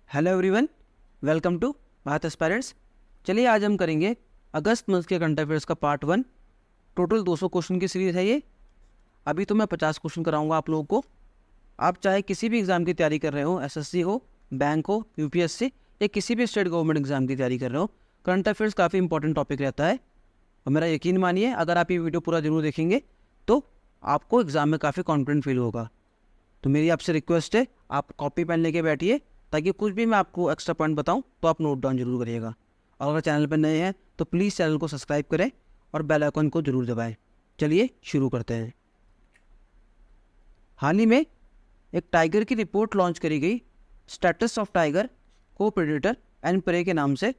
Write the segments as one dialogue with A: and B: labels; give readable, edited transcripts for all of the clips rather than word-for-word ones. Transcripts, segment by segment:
A: Hello everyone, welcome to Bharat aspirants. चलिए आज हम करेंगे अगस्त मंथ के करंट अफेयर्स का पार्ट 1। टोटल 200 क्वेश्चन की सीरीज़ है ये। अभी तो मैं 50 क्वेश्चन कराऊंगा आप लोगों को। आप चाहे किसी भी एग्ज़ाम की तैयारी कर रहे हो, एसएससी हो, बैंक हो, यूपीएससी या किसी भी स्टेट गवर्नमेंट एग्ज़ाम की तैयारी कर रहे हो, करंट अफेयर्स काफ़ी इंपॉर्टेंट टॉपिक रहता है। और मेरा यकीन मानिए, अगर आप ये वीडियो पूरा जरूर देखेंगे तो आपको एग्ज़ाम में काफ़ी कॉन्फिडेंट फील होगा। तो मेरी आपसे रिक्वेस्ट है, आप कॉपी पेन लेके बैठिए ताकि कुछ भी मैं आपको एक्स्ट्रा पॉइंट बताऊं तो आप नोट डाउन जरूर करिएगा। और अगर चैनल पर नए हैं तो प्लीज़ चैनल को सब्सक्राइब करें और बेल आइकन को जरूर दबाएं। चलिए शुरू करते हैं। हाल ही में एक टाइगर की रिपोर्ट लॉन्च करी गई, स्टेटस ऑफ टाइगर को प्रेडेटर एंड प्रे के नाम से,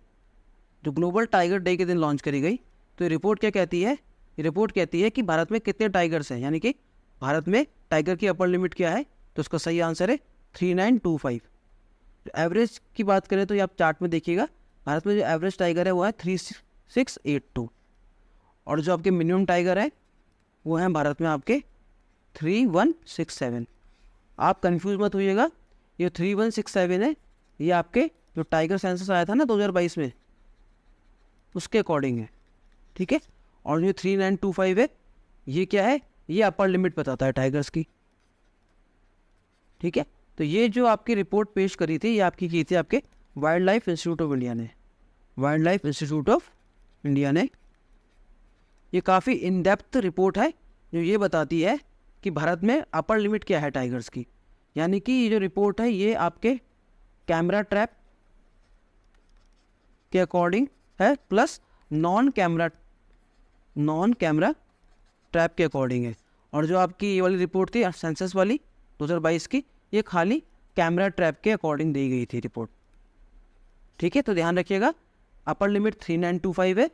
A: जो ग्लोबल टाइगर डे के दिन लॉन्च करी गई। तो ये रिपोर्ट क्या कहती है? ये रिपोर्ट कहती है कि भारत में कितने टाइगर्स हैं, यानी कि भारत में टाइगर की अपर लिमिट क्या है। तो उसका सही आंसर है 3925। एवरेज की बात करें तो ये आप चार्ट में देखिएगा, भारत में जो एवरेज टाइगर है वो है 3682, और जो आपके मिनिमम टाइगर है वो है भारत में आपके 3167। आप कंफ्यूज मत होइएगा, ये 3167 है, ये आपके जो टाइगर सेंसस आया था ना 2022 में, उसके अकॉर्डिंग है, ठीक है। और जो 3925 है, ये क्या है? ये अपर लिमिट बताता है टाइगर्स की, ठीक है। तो ये जो आपकी रिपोर्ट पेश करी थी, ये आपकी की थी आपके wild life institute of India ने। Wild life institute of India ने ये काफ़ी इन डेप्थ रिपोर्ट है जो ये बताती है कि भारत में अपर लिमिट क्या है टाइगर्स की। यानी कि ये जो रिपोर्ट है ये आपके कैमरा ट्रैप के अकॉर्डिंग है, प्लस नॉन कैमरा ट्रैप के अकॉर्डिंग है। और जो आपकी ये वाली रिपोर्ट थी सेंसस वाली 2022 की, ये खाली कैमरा ट्रैप के अकॉर्डिंग दी गई थी रिपोर्ट, ठीक है। तो ध्यान रखिएगा, अपर लिमिट 3925 है,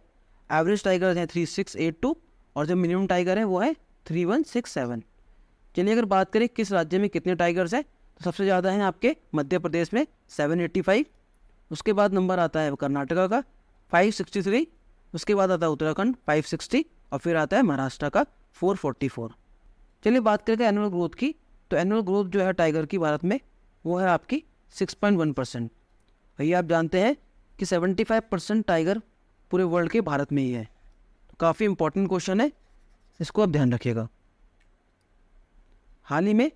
A: एवरेज टाइगर है 3682, और जो मिनिमम टाइगर है वो है 3167। चलिए अगर बात करें किस राज्य में कितने टाइगर्स हैं, तो सबसे ज़्यादा हैं आपके मध्य प्रदेश में 785, उसके बाद नंबर आता है कर्नाटका का 563, उसके बाद आता है उत्तराखंड 560, और फिर आता है महाराष्ट्र का 444। चलिए बात करते हैं एनुअल ग्रोथ की। तो एनुअल ग्रोथ जो है टाइगर की भारत में वो है आपकी 6.1%। भैया आप जानते हैं कि 75% टाइगर पूरे वर्ल्ड के भारत में ही है। तो काफ़ी इंपॉर्टेंट क्वेश्चन है, इसको आप ध्यान रखिएगा। हाल ही में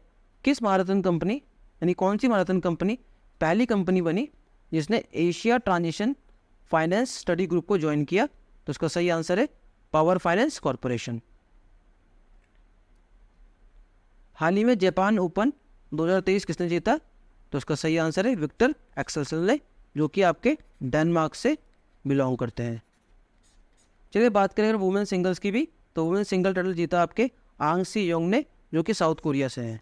A: किस मैराथन कंपनी, यानी कौन सी मैराथन कंपनी पहली कंपनी बनी जिसने Asia transition finance study group को ज्वाइन किया? तो उसका सही आंसर है पावर फाइनेंस कॉरपोरेशन। हाल ही में जापान ओपन 2023 किसने जीता? तो उसका सही आंसर है विक्टर एक्सेल्सन ने, जो कि आपके डेनमार्क से बिलोंग करते हैं। चलिए बात करें अगर वुमेन सिंगल्स की भी, तो वुमेन सिंगल टाइटल जीता आपके आंग सी योंग ने, जो कि साउथ कोरिया से हैं।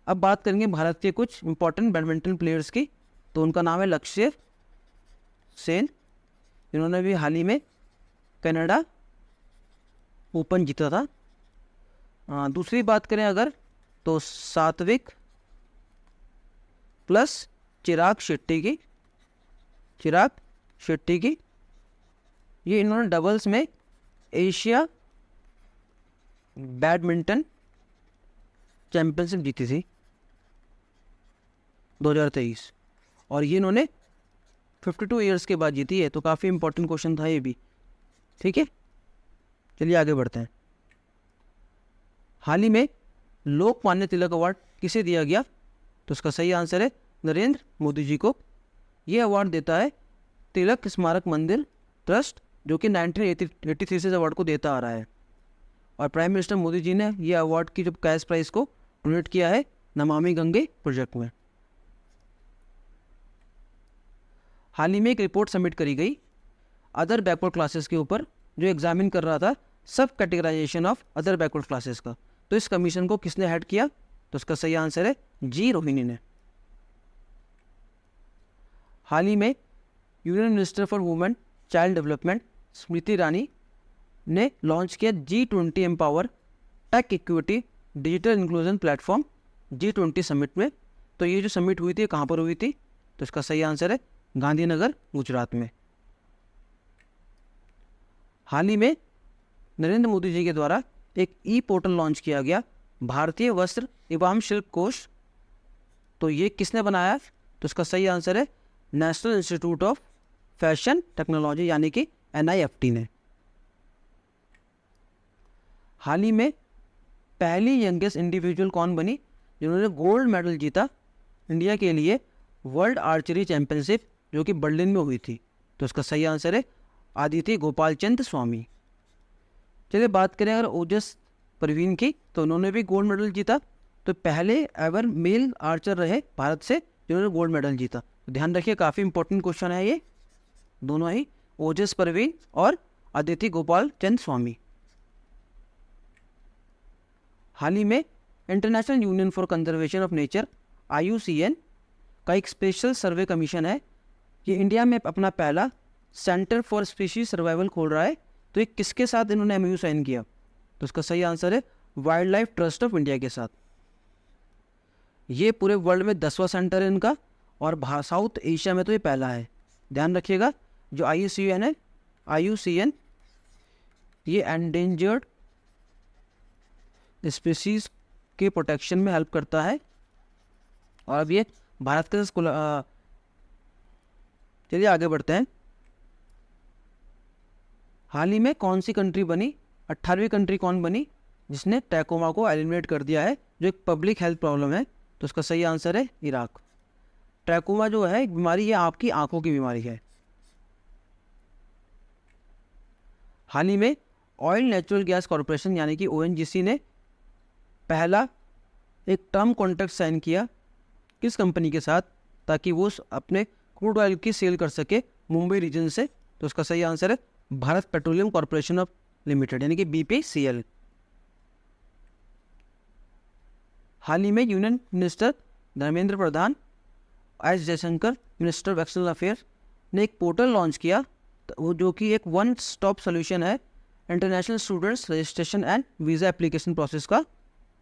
A: अब बात करेंगे भारत के कुछ इंपॉर्टेंट बैडमिंटन प्लेयर्स की। तो उनका नाम है लक्ष्य सेन, जिन्होंने भी हाल ही में कनाडा ओपन जीता था। दूसरी बात करें अगर, तो सात्विक प्लस चिराग शेट्टी की ये इन्होंने डबल्स में एशिया बैडमिंटन चैंपियनशिप जीती थी 2023, और ये इन्होंने 52 ईयर्स के बाद जीती है। तो काफ़ी इंपॉर्टेंट क्वेश्चन था ये भी, ठीक है। चलिए आगे बढ़ते हैं। हाल ही में लोकमान्य तिलक अवार्ड किसे दिया गया? तो उसका सही आंसर है नरेंद्र मोदी जी को। ये अवार्ड देता है तिलक स्मारक मंदिर ट्रस्ट, जो कि 1983 से अवार्ड को देता आ रहा है। और प्राइम मिनिस्टर मोदी जी ने ये अवार्ड की जो कैश प्राइस को डोनेट किया है नमामि गंगे प्रोजेक्ट में। हाल ही में एक रिपोर्ट सबमिट करी गई अदर बैकवर्ड क्लासेस के ऊपर, जो एग्जामिन कर रहा था सब categorization of other backward classes का। तो इस कमीशन को किसने हेड किया? तो उसका सही आंसर है जी रोहिणी ने। हाल ही में union minister for women child development Smriti Irani ने लॉन्च किया G20 empower tech equity digital inclusion platform G20 summit में। तो ये जो समिट हुई थी कहाँ पर हुई थी? तो इसका सही आंसर है गांधीनगर गुजरात में। हाल ही में नरेंद्र मोदी जी के द्वारा एक ई पोर्टल लॉन्च किया गया, भारतीय वस्त्र एवं शिल्प कोश। तो ये किसने बनाया? तो इसका सही आंसर है national institute of fashion technology यानी कि NIFT ने। हाल ही में पहली यंगेस्ट इंडिविजुअल कौन बनी जिन्होंने गोल्ड मेडल जीता इंडिया के लिए वर्ल्ड आर्चरी चैंपियनशिप जो कि बर्लिन में हुई थी? तो इसका सही आंसर है आदिति गोपाल चंद स्वामी। चलिए बात करें अगर ओजस परवीन की, तो उन्होंने भी गोल्ड मेडल जीता। तो पहले एवर मेल आर्चर रहे भारत से जिन्होंने गोल्ड मेडल जीता। तो ध्यान रखिए काफ़ी इंपॉर्टेंट क्वेश्चन है ये दोनों ही, ओजस परवीन और आदिति गोपाल चंद स्वामी। हाल ही में international union for conservation of nature IUCN का एक स्पेशल सर्वे कमीशन है, ये इंडिया में अपना पहला सेंटर फॉर स्पीशीज सर्वाइवल खोल रहा है। तो ये किसके साथ इन्होंने MOU साइन किया? तो इसका सही आंसर है wild life trust of India के साथ। ये पूरे वर्ल्ड में 10वां सेंटर है इनका और साउथ एशिया में तो ये पहला है। ध्यान रखिएगा जो IUCN है, IUCN ये एंडेंजर्ड स्पीशीज के प्रोटेक्शन में हेल्प करता है। और अब ये भारत के चलिए आगे बढ़ते हैं। हाल ही में कौन सी कंट्री बनी, 18वीं कंट्री कौन बनी जिसने ट्रैकोमा को एलिमिनेट कर दिया है जो एक पब्लिक हेल्थ प्रॉब्लम है? तो इसका सही आंसर है इराक। ट्रैकोमा जो है एक बीमारी है, आपकी आंखों की बीमारी है। हाल ही में ऑयल नेचुरल गैस कॉरपोरेशन यानी कि ONGC ने पहला एक टर्म कॉन्ट्रैक्ट साइन किया किस कंपनी के साथ ताकि वो अपने क्रूड ऑयल की सेल कर सके मुंबई रीजन से? तो उसका सही आंसर है Bharat petroleum corporation of limited यानी कि BPCL। हाल ही में union minister Dharmendra Pradhan S Jaishankar minister of external affairs ने एक पोर्टल लॉन्च किया वो जो कि एक वन स्टॉप सोल्यूशन है international students registration and visa application process का।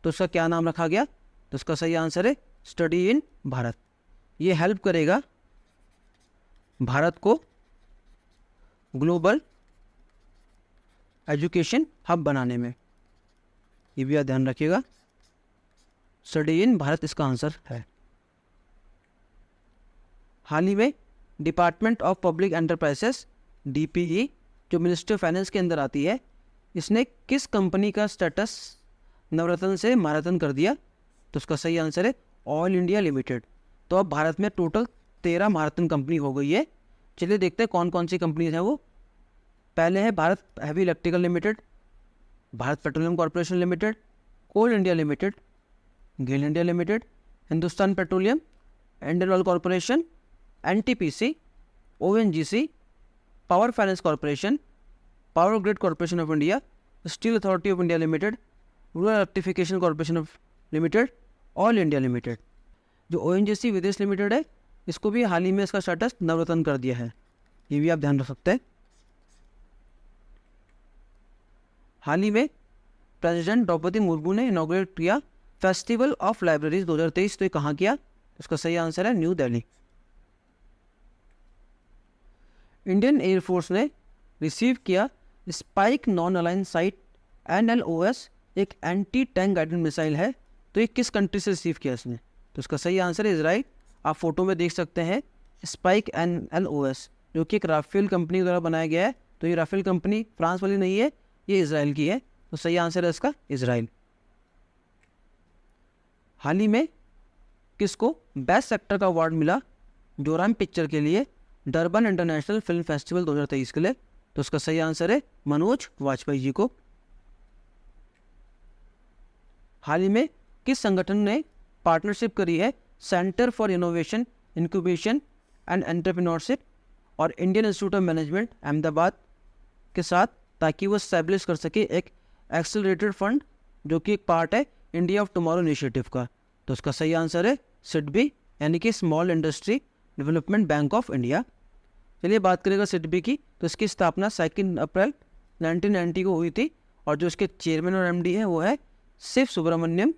A: तो उसका क्या नाम रखा गया? तो उसका सही आंसर है स्टडी इन भारत। ये हेल्प करेगा भारत को ग्लोबल एजुकेशन हब बनाने में। ये भी ध्यान रखिएगा, स्टडी इन भारत इसका आंसर है। हाल ही में department of public enterprises DPE जो मिनिस्ट्री ऑफ फाइनेंस के अंदर आती है, इसने किस कंपनी का स्टेटस नवरत्न से महारत्न कर दिया? तो उसका सही आंसर है ऑयल इंडिया लिमिटेड। तो अब भारत में टोटल 13 महारत्न कंपनी हो गई है। चलिए देखते हैं कौन कौन सी कंपनीज हैं वो। पहले है Bharat Heavy Electrical Limited, Bharat Petroleum Corporation Limited, Coal India Limited, GAIL India Limited, Hindustan Petroleum, Indian Oil Corporation, NTPC, ONGC, Power Finance Corporation, Power Grid Corporation of India, Steel Authority of India Limited, Rural Electrification Corporation of Limited, Oil India Limited. जो ONGC Videsh Limited है इसको भी हाल ही में इसका status नवरत्न कर दिया है, ये भी आप ध्यान रख सकते हैं। हाल ही में प्रेसिडेंट द्रौपदी मुर्मू ने इनॉग्रेट किया फेस्टिवल ऑफ लाइब्रेरीज 2023। तो ये कहाँ किया? इसका सही आंसर है न्यू दिल्ली। इंडियन एयरफोर्स ने रिसीव किया spike non align site NLOS, एक एंटी टैंक गाइडेड मिसाइल है। तो ये किस कंट्री से रिसीव किया इसने? तो इसका सही आंसर है इजराइल। आप फोटो में देख सकते हैं स्पाइक NLOS जो कि एक राफेल कंपनी द्वारा बनाया गया है। तो ये राफेल कंपनी फ्रांस वाली नहीं है, ये इजराइल की है। तो सही आंसर है इसका इजराइल। हाल ही में किसको बेस्ट एक्टर का अवार्ड मिला जोराम पिक्चर के लिए डरबन इंटरनेशनल फिल्म फेस्टिवल 2023 के लिए? तो उसका सही आंसर है मनोज वाजपेयी जी को। हाल ही में किस संगठन ने पार्टनरशिप करी है centre for innovation incubation and entrepreneurship और Indian institute of management Ahmedabad के साथ ताकि वो एस्टैब्लिश कर सके एक एक्सेलरेटेड फंड जो कि एक पार्ट है इंडिया ऑफ टुमारो इनिशिएटिव का? तो उसका सही आंसर है SIDBI यानी कि small industry development bank of India. चलिए बात करेगा SIDBI की। तो इसकी स्थापना 2 अप्रैल 1990 को हुई थी और जो इसके चेयरमैन और MD है वो है शिव सुब्रमण्यम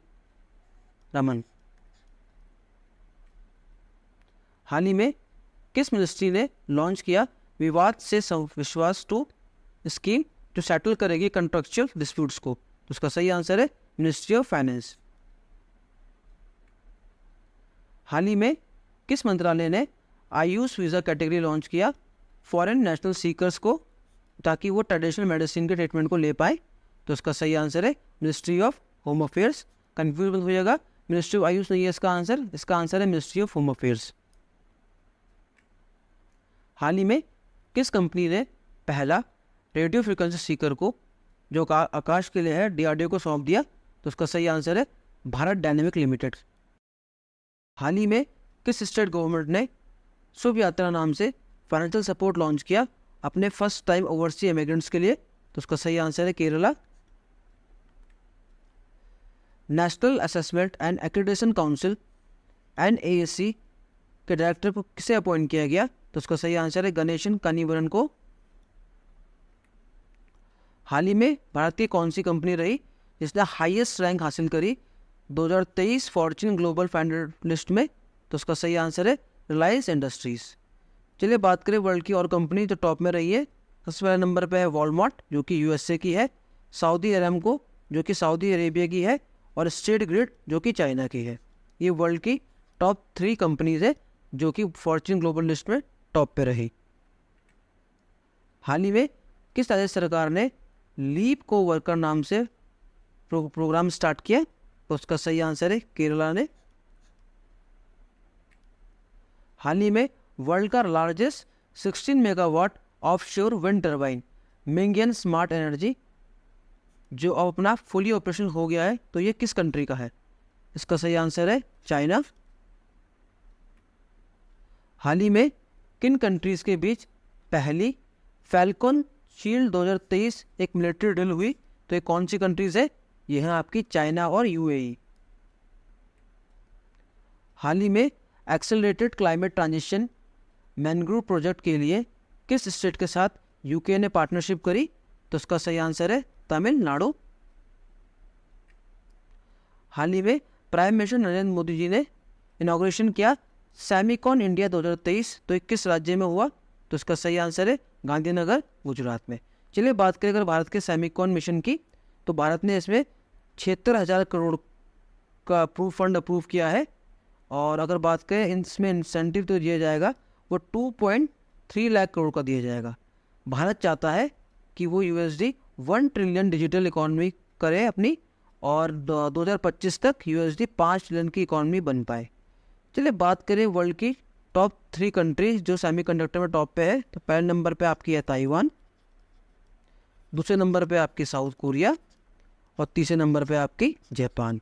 A: रमन। हाल ही में किस मिनिस्ट्री ने लॉन्च किया विवाद से विश्वास 2 स्कीम जो सेटल करेगी कंट्रेक्चुअल डिस्प्यूट्स को? तो उसका सही आंसर है मिनिस्ट्री ऑफ फाइनेंस। हाल ही में किस मंत्रालय ने आयुष वीज़ा कैटेगरी लॉन्च किया फॉरेन नेशनल सीकर्स को, ताकि वो ट्रेडिशनल मेडिसिन के ट्रीटमेंट को ले पाए? तो इसका सही आंसर है ministry of home affairs. Confuse मत होइएगा, मिनिस्ट्री ऑफ आयुष नहीं है इसका आंसर है मिनिस्ट्री ऑफ होम अफेयर्स। हाल ही में किस कंपनी ने पहला रेडियो फ्रिक्वेंसी सीकर को, जो आकाश के लिए है, DRDO को सौंप दिया? तो उसका सही आंसर है भारत डायनेमिक लिमिटेड। हाल ही में किस स्टेट गवर्नमेंट ने शुभ यात्रा नाम से फाइनेंशियल सपोर्ट लॉन्च किया अपने फर्स्ट टाइम ओवरसीज इमिग्रेंट्स के लिए? तो उसका सही आंसर है Kerala. National assessment and accreditation council NAAC के डायरेक्टर को किसे अपॉइंट किया गया? तो उसका सही आंसर है गणेशन कनिवरन को। हाल ही में भारत की कौन सी कंपनी रही जिसने हाईएस्ट रैंक हासिल करी 2023 फॉर्च्यून ग्लोबल 500 लिस्ट में? तो उसका सही आंसर है रिलायंस इंडस्ट्रीज। चलिए बात करें वर्ल्ड की और कंपनी जो टॉप में रही है। सबसे पहले नंबर पे है वॉलमार्ट जो कि USA की है, सऊदी अरामको जो कि सऊदी अरेबिया की है, और स्टेट ग्रिड जो कि चाइना की है। ये वर्ल्ड की टॉप 3 कंपनीज है जो कि फॉर्च्यून ग्लोबल लिस्ट में टॉप पे रही। हाल ही में किस राज्य सरकार ने लीप को वर्कर नाम से प्रोग्राम स्टार्ट किया? तो उसका सही आंसर है केरला ने। हाल ही में वर्ल्ड का largest 16 megawatt offshore wind turbine Mingyang smart energy जो अब अपना फुली ऑपरेशन हो गया है, तो ये किस कंट्री का है? इसका सही आंसर है चाइना। हाल ही में किन कंट्रीज़ के बीच पहली फैल्कन शील्ड 2023 एक मिलिट्री ड्रिल हुई? तो ये कौन सी कंट्रीज़ है? ये है आपकी चाइना और UAE। हाल ही में accelerated climate transition mangrove project के लिए किस स्टेट के साथ UK ने पार्टनरशिप करी? तो उसका सही आंसर है तमिलनाडु। हाल ही में प्राइम मिनिस्टर नरेंद्र मोदी जी ने इनॉग्रेशन किया सेमिकॉन इंडिया 2023, तो किस राज्य में हुआ? तो इसका सही आंसर है गांधीनगर गुजरात में। चलिए बात करें अगर भारत के सेमिकॉन मिशन की, तो भारत ने इसमें 76,000 करोड़ का फंड अप्रूव किया है, और अगर बात करें इसमें इंसेंटिव तो दिया जाएगा वो 2.3 लाख करोड़ का दिया जाएगा। भारत चाहता है कि वो USD 1 ट्रिलियन डिजिटल इकॉनमी करे अपनी, और 2025 तक USD 5 ट्रिलियन की इकॉनमी बन पाए। चलिए बात करें वर्ल्ड की टॉप 3 कंट्रीज जो सेमीकंडक्टर में टॉप पे है। तो पहले नंबर पे आपकी है ताइवान, दूसरे नंबर पे आपकी साउथ कोरिया, और तीसरे नंबर पे आपकी जापान।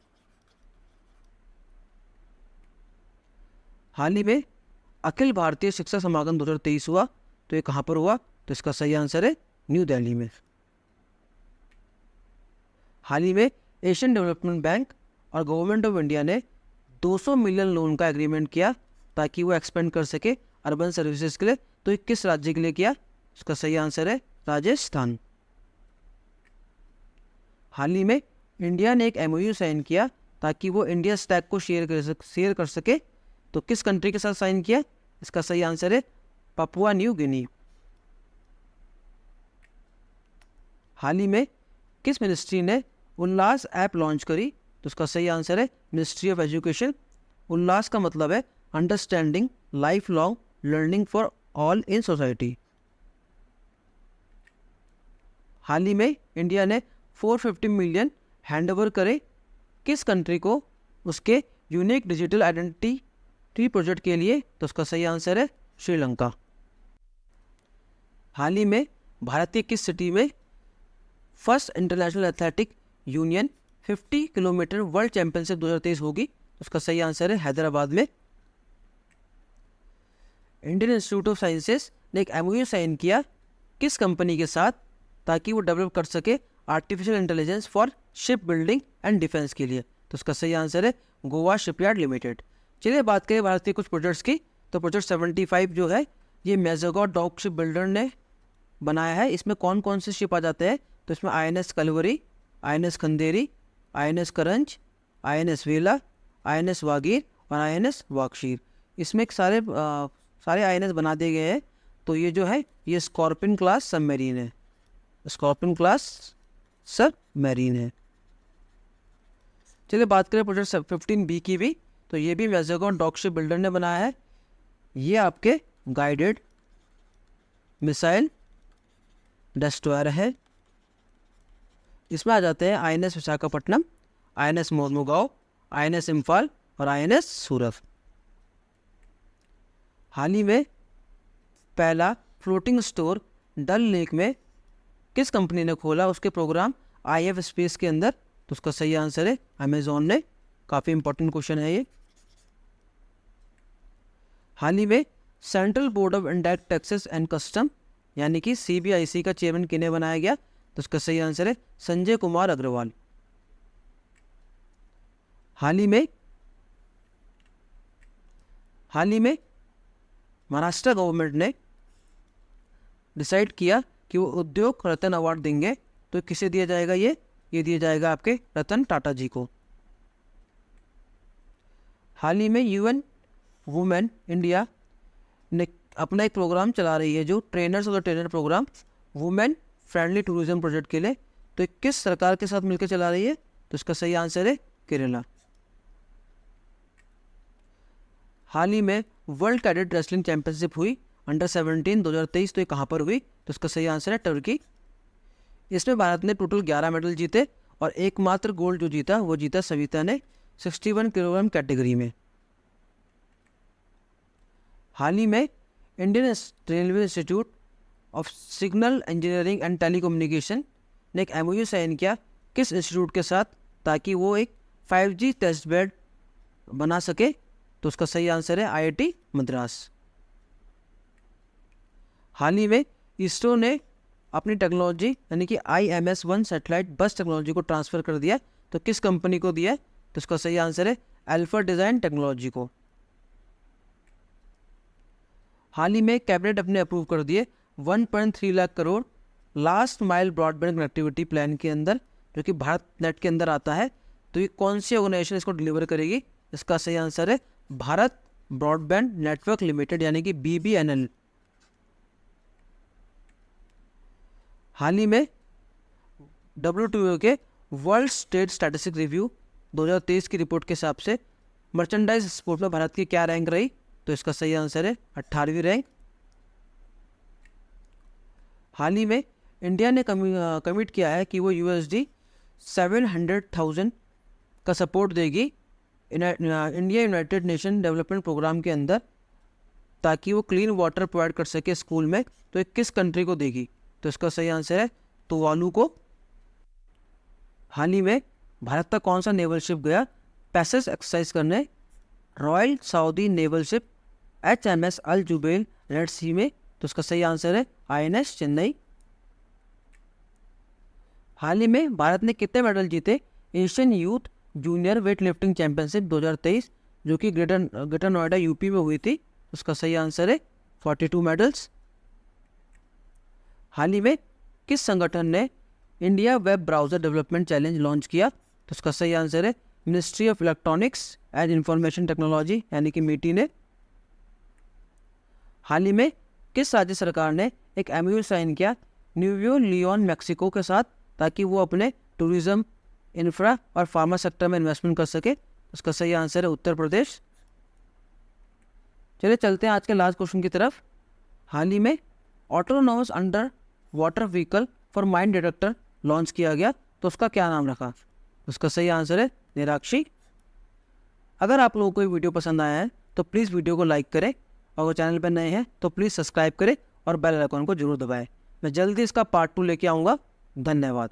A: हाल ही में अखिल भारतीय शिक्षा समागम 2023 हुआ, तो ये कहाँ पर हुआ? तो इसका सही आंसर है न्यू दिल्ली में। हाल ही में एशियन डेवलपमेंट बैंक और गवर्नमेंट ऑफ इंडिया ने 200 मिलियन लोन का एग्रीमेंट किया ताकि वो एक्सपेंड कर सके अर्बन सर्विसेज के लिए। तो ये किस राज्य के लिए किया? इसका सही आंसर है राजस्थान। हाल ही में इंडिया ने एक MOU साइन किया ताकि वो इंडिया स्टैक को शेयर कर सके। तो किस कंट्री के साथ साइन किया? इसका सही आंसर है पापुआ न्यू गिनी। हाल ही में किस मिनिस्ट्री ने उल्लास ऐप लॉन्च करी? तो उसका सही आंसर है मिनिस्ट्री ऑफ एजुकेशन। उल्लास का मतलब है understanding life long learning for all in society. हाल ही में इंडिया ने 450 मिलियन हैंडओवर करे किस कंट्री को उसके यूनिक डिजिटल आइडेंटिटी प्रोजेक्ट के लिए? तो उसका सही आंसर है श्रीलंका। हाल ही में भारत की किस सिटी में first international athletic union 50 kilometre world championship 2023 होगी? उसका सही आंसर है हैदराबाद में। इंडियन इंस्टीट्यूट ऑफ साइंसेस ने एक MOU साइन किया किस कंपनी के साथ ताकि वो डेवलप कर सके artificial intelligence for ship building and defence के लिए? तो उसका सही आंसर है गोवा शिपयार्ड लिमिटेड। चलिए बात करें भारत के कुछ प्रोजेक्ट्स की। तो प्रोजेक्ट 75 जो है ये मेजोगॉट डॉक शिप बिल्डर ने बनाया है। इसमें कौन कौन से शिप आ जाते हैं? तो इसमें INS Kalvari, INS Khanderi, INS करंज, INS वेला, INS वागीर और INS वाकशीर। इसमें सारे INS बना दिए गए हैं। तो ये जो है ये स्कॉर्पियन क्लास सबमरीन है, स्कॉर्पियन क्लास सबमरीन है। चलिए बात करें प्रोजेक्ट 15B की भी। तो ये भी मेजोगॉट डॉक शिप बिल्डर ने बनाया है। ये आपके गाइडेड मिसाइल डिस्ट्रॉयर है। इसमें आ जाते हैं INS Visakhapatnam, INS Mormugao, INS Imphal और INS सूरत। हाल ही में पहला फ्लोटिंग स्टोर डल लेक में किस कंपनी ने खोला, उसके प्रोग्राम IF स्पेस के अंदर? तो उसका सही आंसर है अमेजॉन ने। काफ़ी इंपॉर्टेंट क्वेश्चन है ये। हाल ही में central board of indirect taxes and custom यानी कि CBIC का चेयरमैन किन्हें बनाया गया? तो उसका सही आंसर है संजय कुमार अग्रवाल। हाल ही में महाराष्ट्र गवर्नमेंट ने डिसाइड किया कि वो उद्योग रत्न अवार्ड देंगे। तो किसे दिया जाएगा? ये दिया जाएगा आपके रतन टाटा जी को। हाल ही में UN वुमेन इंडिया ने अपना एक प्रोग्राम चला रही है, जो ट्रेनर्स और trainer program women friendly tourism project के लिए। तो किस सरकार के साथ मिलकर चला रही है? तो इसका सही आंसर है केरला। हाल ही में वर्ल्ड कैडेट रेसलिंग चैंपियनशिप हुई अंडर-17 2023। तो ये कहाँ पर हुई? तो इसका सही आंसर है टर्की। इसमें भारत ने टोटल 11 मेडल जीते और एकमात्र गोल्ड जो जीता वो जीता सविता ने 61 किलोग्राम कैटेगरी में। हाल ही में Indian railway institute of signal engineering and telecommunication ने एक MOU साइन किया किस इंस्टीट्यूट के साथ, ताकि वो एक 5G टेस्ट बेड बना सके? तो उसका सही आंसर है IIT मद्रास। हाल ही में इसरो ने अपनी टेक्नोलॉजी यानी कि IMS-1 सैटेलाइट बस टेक्नोलॉजी को ट्रांसफ़र कर दिया। तो किस कंपनी को दिया? तो उसका सही आंसर है अल्फा डिज़ाइन टेक्नोलॉजी को। हाल ही में कैबिनेट अपने अप्रूव कर दिए 1.3 lakh crore last mile broadband connectivity plan के अंदर, जो कि भारत नेट के अंदर आता है। तो ये कौन सी ऑर्गेनाइजेशन इसको डिलीवर करेगी? इसका सही आंसर है भारत ब्रॉडबैंड नेटवर्क लिमिटेड यानी कि BBNL। हाल ही में WTO के वर्ल्ड ट्रेड स्टैटिस्टिक रिव्यू 2023 की रिपोर्ट के हिसाब से मर्चेंडाइज एक्सपोर्ट में भारत की क्या रैंक रही? तो इसका सही आंसर है 18वीं रैंक। हाल ही में इंडिया ने कमिट किया है कि वो USD 700,000 का सपोर्ट देगी India United Nation Development Program के अंदर, ताकि वो क्लीन वाटर प्रोवाइड कर सके स्कूल में। तो ये किस कंट्री को देगी? तो इसका सही आंसर है तुवालू को। हाल ही में भारत का कौन सा नेवल शिप गया पैसेज एक्सरसाइज करने? Royal Saudi naval ship HMS Al Jubail Red Sea में। तो उसका सही आंसर है INS चेन्नई। हाल ही में भारत ने कितने मेडल जीते Asian youth junior weight lifting championship 2023, जो कि ग्रेटर नोएडा UP में हुई थी? उसका सही आंसर है 42 मेडल्स। हाल ही में किस संगठन ने India web browser development challenge launch किया? तो उसका सही आंसर है ministry of electronics and information technology यानी कि MITI ने। हाल ही में किस राज्य सरकार ने एक MOU साइन किया न्यूवो लियोन मैक्सिको के साथ, ताकि वो अपने टूरिज्म, इंफ्रा और फार्मा सेक्टर में इन्वेस्टमेंट कर सके? उसका सही आंसर है उत्तर प्रदेश। चलिए चलते हैं आज के लास्ट क्वेश्चन की तरफ। हाल ही में autonomous under water vehicle for mine detector launch किया गया। तो उसका क्या नाम रखा? उसका सही आंसर है निराक्षी। अगर आप लोगों को ये वीडियो पसंद आया है तो प्लीज़ वीडियो को लाइक करें, और वो चैनल पर नए हैं तो प्लीज़ सब्सक्राइब करें और बेल आइकन को जरूर दबाएं। मैं जल्दी इसका पार्ट 2 लेके आऊँगा। धन्यवाद।